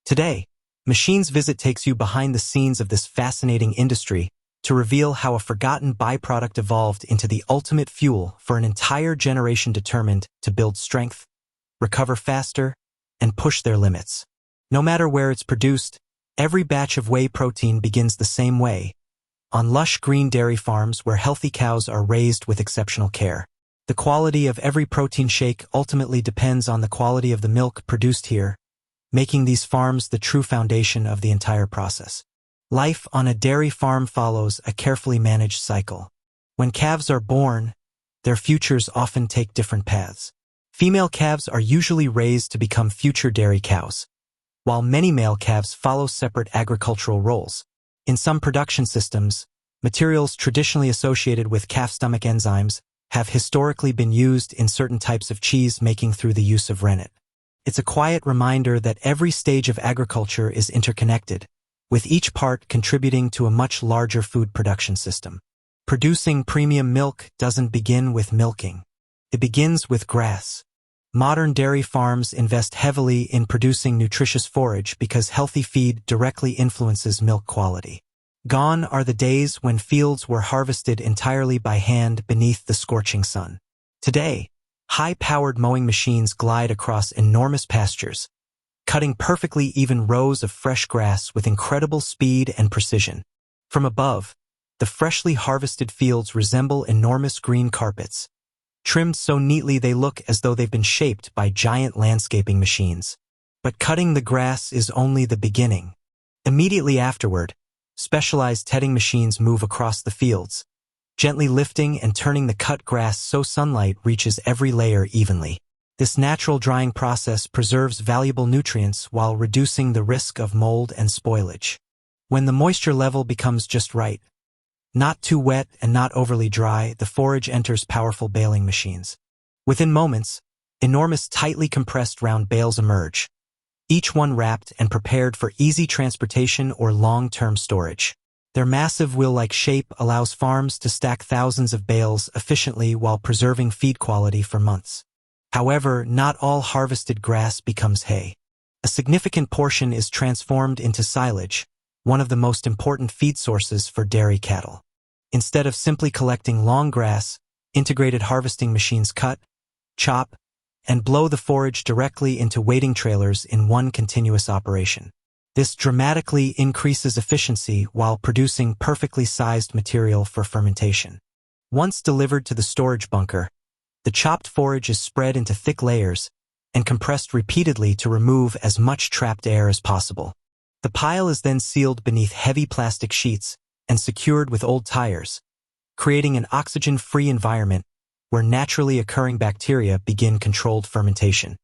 Today, Machine's Visit takes you behind the scenes of this fascinating industry to reveal how a forgotten byproduct evolved into the ultimate fuel for an entire generation determined to build strength, recover faster, and push their limits. No matter where it's produced, every batch of whey protein begins the same way, on lush green dairy farms where healthy cows are raised with exceptional care. The quality of every protein shake ultimately depends on the quality of the milk produced here, making these farms the true foundation of the entire process. Life on a dairy farm follows a carefully managed cycle. When calves are born, their futures often take different paths. Female calves are usually raised to become future dairy cows, while many male calves follow separate agricultural roles. In some production systems, materials traditionally associated with calf stomach enzymes have historically been used in certain types of cheese making through the use of rennet. It's a quiet reminder that every stage of agriculture is interconnected, with each part contributing to a much larger food production system. Producing premium milk doesn't begin with milking. It begins with grass. Modern dairy farms invest heavily in producing nutritious forage because healthy feed directly influences milk quality. Gone are the days when fields were harvested entirely by hand beneath the scorching sun. Today, high-powered mowing machines glide across enormous pastures, cutting perfectly even rows of fresh grass with incredible speed and precision. From above, the freshly harvested fields resemble enormous green carpets, trimmed so neatly they look as though they've been shaped by giant landscaping machines. But cutting the grass is only the beginning. Immediately afterward, specialized tedding machines move across the fields, gently lifting and turning the cut grass so sunlight reaches every layer evenly. This natural drying process preserves valuable nutrients while reducing the risk of mold and spoilage. When the moisture level becomes just right, not too wet and not overly dry, the forage enters powerful baling machines. Within moments, enormous tightly compressed round bales emerge, each one wrapped and prepared for easy transportation or long-term storage. Their massive wheel-like shape allows farms to stack thousands of bales efficiently while preserving feed quality for months. However, not all harvested grass becomes hay. A significant portion is transformed into silage, one of the most important feed sources for dairy cattle. Instead of simply collecting long grass, integrated harvesting machines cut, chop, and blow the forage directly into waiting trailers in one continuous operation. This dramatically increases efficiency while producing perfectly sized material for fermentation. Once delivered to the storage bunker, the chopped forage is spread into thick layers and compressed repeatedly to remove as much trapped air as possible. The pile is then sealed beneath heavy plastic sheets and secured with old tires, creating an oxygen-free environment where naturally occurring bacteria begin controlled fermentation.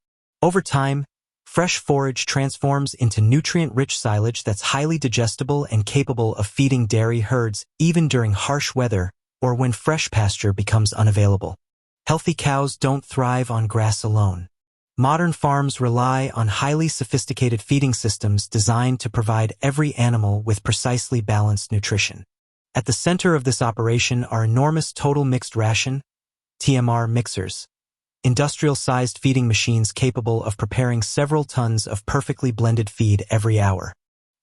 Over time, fresh forage transforms into nutrient-rich silage that's highly digestible and capable of feeding dairy herds even during harsh weather or when fresh pasture becomes unavailable. Healthy cows don't thrive on grass alone. Modern farms rely on highly sophisticated feeding systems designed to provide every animal with precisely balanced nutrition. At the center of this operation are enormous total mixed ration (TMR) mixers, industrial-sized feeding machines capable of preparing several tons of perfectly blended feed every hour.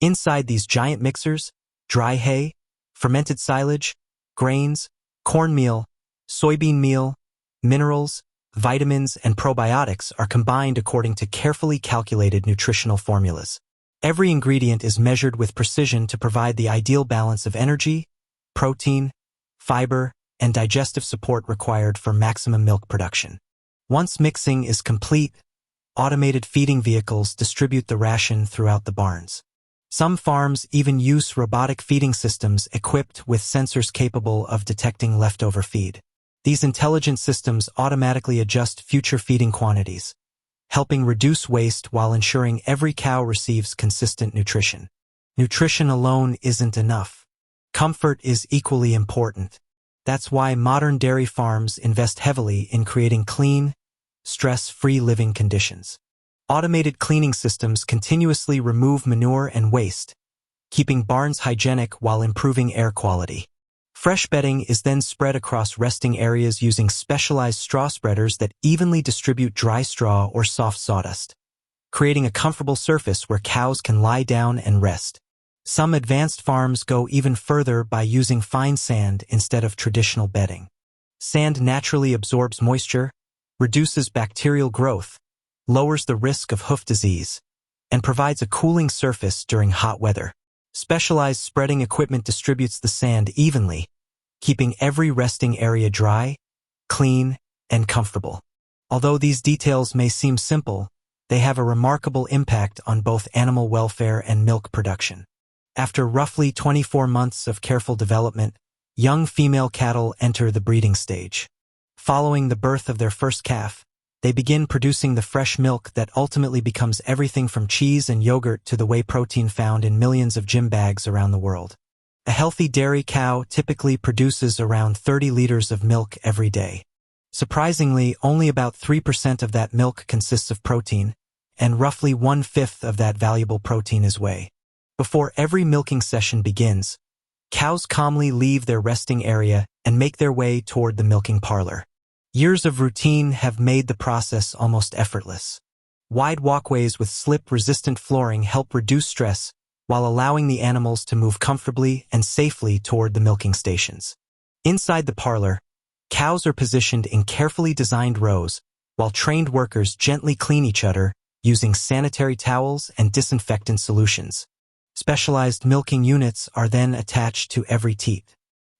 Inside these giant mixers, dry hay, fermented silage, grains, cornmeal, soybean meal, minerals, vitamins, and probiotics are combined according to carefully calculated nutritional formulas. Every ingredient is measured with precision to provide the ideal balance of energy, protein, fiber, and digestive support required for maximum milk production. Once mixing is complete, automated feeding vehicles distribute the ration throughout the barns. Some farms even use robotic feeding systems equipped with sensors capable of detecting leftover feed. These intelligent systems automatically adjust future feeding quantities, helping reduce waste while ensuring every cow receives consistent nutrition. Nutrition alone isn't enough. Comfort is equally important. That's why modern dairy farms invest heavily in creating clean, stress-free living conditions. Automated cleaning systems continuously remove manure and waste, keeping barns hygienic while improving air quality. Fresh bedding is then spread across resting areas using specialized straw spreaders that evenly distribute dry straw or soft sawdust, creating a comfortable surface where cows can lie down and rest. Some advanced farms go even further by using fine sand instead of traditional bedding. Sand naturally absorbs moisture, reduces bacterial growth, lowers the risk of hoof disease, and provides a cooling surface during hot weather. Specialized spreading equipment distributes the sand evenly, keeping every resting area dry, clean, and comfortable. Although these details may seem simple, they have a remarkable impact on both animal welfare and milk production. After roughly 24 months of careful development, young female cattle enter the breeding stage. Following the birth of their first calf, they begin producing the fresh milk that ultimately becomes everything from cheese and yogurt to the whey protein found in millions of gym bags around the world. A healthy dairy cow typically produces around 30 liters of milk every day. Surprisingly, only about 3% of that milk consists of protein, and roughly 1/5 of that valuable protein is whey. Before every milking session begins, cows calmly leave their resting area and make their way toward the milking parlor. Years of routine have made the process almost effortless. Wide walkways with slip-resistant flooring help reduce stress while allowing the animals to move comfortably and safely toward the milking stations. Inside the parlor, cows are positioned in carefully designed rows while trained workers gently clean each other using sanitary towels and disinfectant solutions. Specialized milking units are then attached to every teat.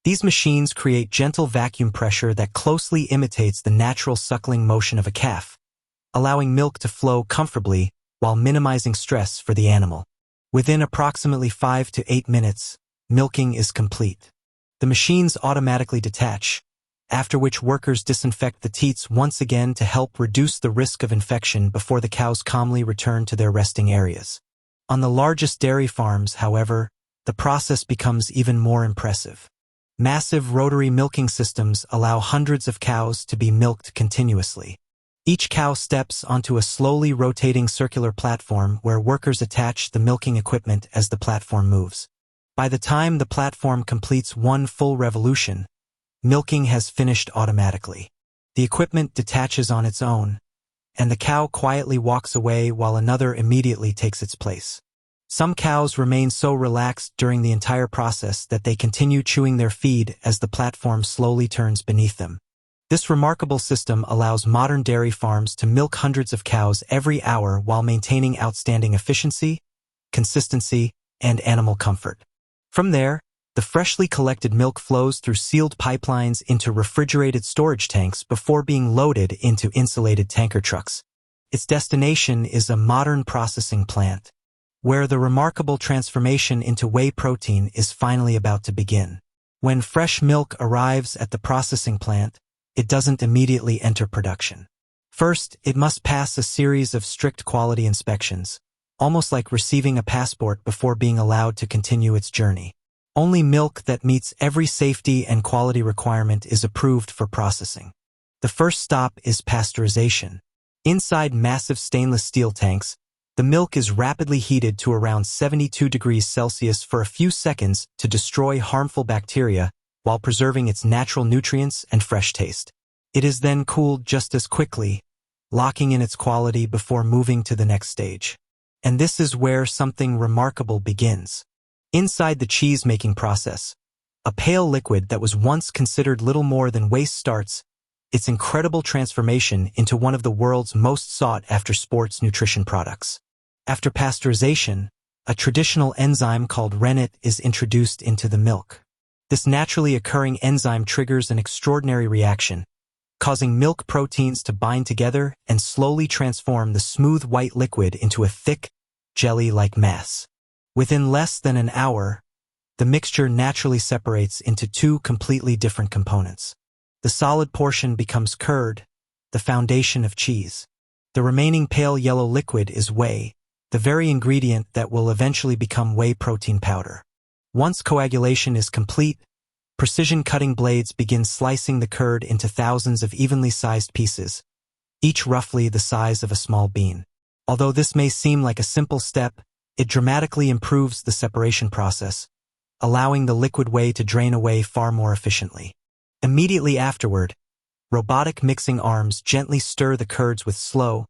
These machines create gentle vacuum pressure that closely imitates the natural suckling motion of a calf, allowing milk to flow comfortably while minimizing stress for the animal. Within approximately 5 to 8 minutes, milking is complete. The machines automatically detach, after which workers disinfect the teats once again to help reduce the risk of infection before the cows calmly return to their resting areas. On the largest dairy farms, however, the process becomes even more impressive. Massive rotary milking systems allow hundreds of cows to be milked continuously. Each cow steps onto a slowly rotating circular platform where workers attach the milking equipment as the platform moves. By the time the platform completes one full revolution, milking has finished automatically. The equipment detaches on its own, and the cow quietly walks away while another immediately takes its place. Some cows remain so relaxed during the entire process that they continue chewing their feed as the platform slowly turns beneath them. This remarkable system allows modern dairy farms to milk hundreds of cows every hour while maintaining outstanding efficiency, consistency, and animal comfort. From there, the freshly collected milk flows through sealed pipelines into refrigerated storage tanks before being loaded into insulated tanker trucks. Its destination is a modern processing plant, where the remarkable transformation into whey protein is finally about to begin. When fresh milk arrives at the processing plant, it doesn't immediately enter production. First, it must pass a series of strict quality inspections, almost like receiving a passport before being allowed to continue its journey. Only milk that meets every safety and quality requirement is approved for processing. The first stop is pasteurization. Inside massive stainless steel tanks, the milk is rapidly heated to around 72 degrees Celsius for a few seconds to destroy harmful bacteria while preserving its natural nutrients and fresh taste. It is then cooled just as quickly, locking in its quality before moving to the next stage. And this is where something remarkable begins. Inside the cheese-making process, a pale liquid that was once considered little more than waste starts its incredible transformation into one of the world's most sought-after sports nutrition products. After pasteurization, a traditional enzyme called rennet is introduced into the milk. This naturally occurring enzyme triggers an extraordinary reaction, causing milk proteins to bind together and slowly transform the smooth white liquid into a thick, jelly-like mass. Within less than an hour, the mixture naturally separates into two completely different components. The solid portion becomes curd, the foundation of cheese. The remaining pale yellow liquid is whey, the very ingredient that will eventually become whey protein powder. Once coagulation is complete, precision cutting blades begin slicing the curd into thousands of evenly sized pieces, each roughly the size of a small bean. Although this may seem like a simple step, it dramatically improves the separation process, allowing the liquid whey to drain away far more efficiently. Immediately afterward, robotic mixing arms gently stir the curds with slow,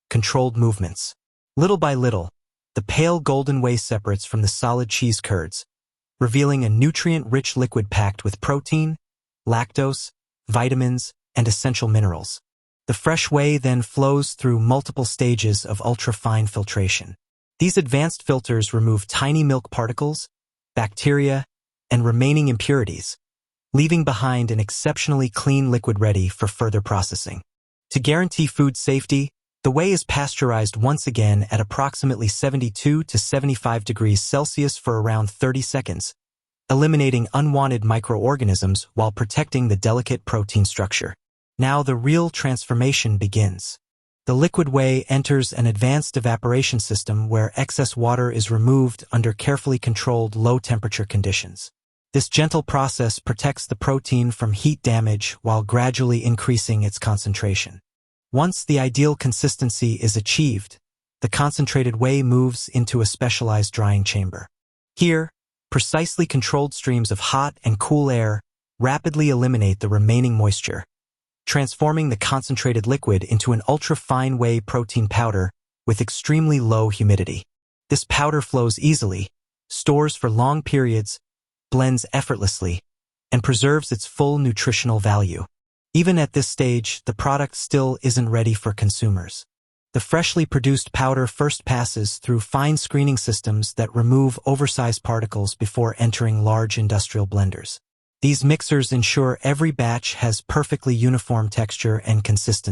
controlled movements. Little by little, the pale golden whey separates from the solid cheese curds, revealing a nutrient-rich liquid packed with protein, lactose, vitamins, and essential minerals. The fresh whey then flows through multiple stages of ultra-fine filtration. These advanced filters remove tiny milk particles, bacteria, and remaining impurities, leaving behind an exceptionally clean liquid ready for further processing. To guarantee food safety, the whey is pasteurized once again at approximately 72 to 75 degrees Celsius for around 30 seconds, eliminating unwanted microorganisms while protecting the delicate protein structure. Now the real transformation begins. The liquid whey enters an advanced evaporation system where excess water is removed under carefully controlled low-temperature conditions. This gentle process protects the protein from heat damage while gradually increasing its concentration. Once the ideal consistency is achieved, the concentrated whey moves into a specialized drying chamber. Here, precisely controlled streams of hot and cool air rapidly eliminate the remaining moisture, transforming the concentrated liquid into an ultra-fine whey protein powder with extremely low humidity. This powder flows easily, stores for long periods, blends effortlessly, and preserves its full nutritional value. Even at this stage, the product still isn't ready for consumers. The freshly produced powder first passes through fine screening systems that remove oversized particles before entering large industrial blenders. These mixers ensure every batch has perfectly uniform texture and consistency.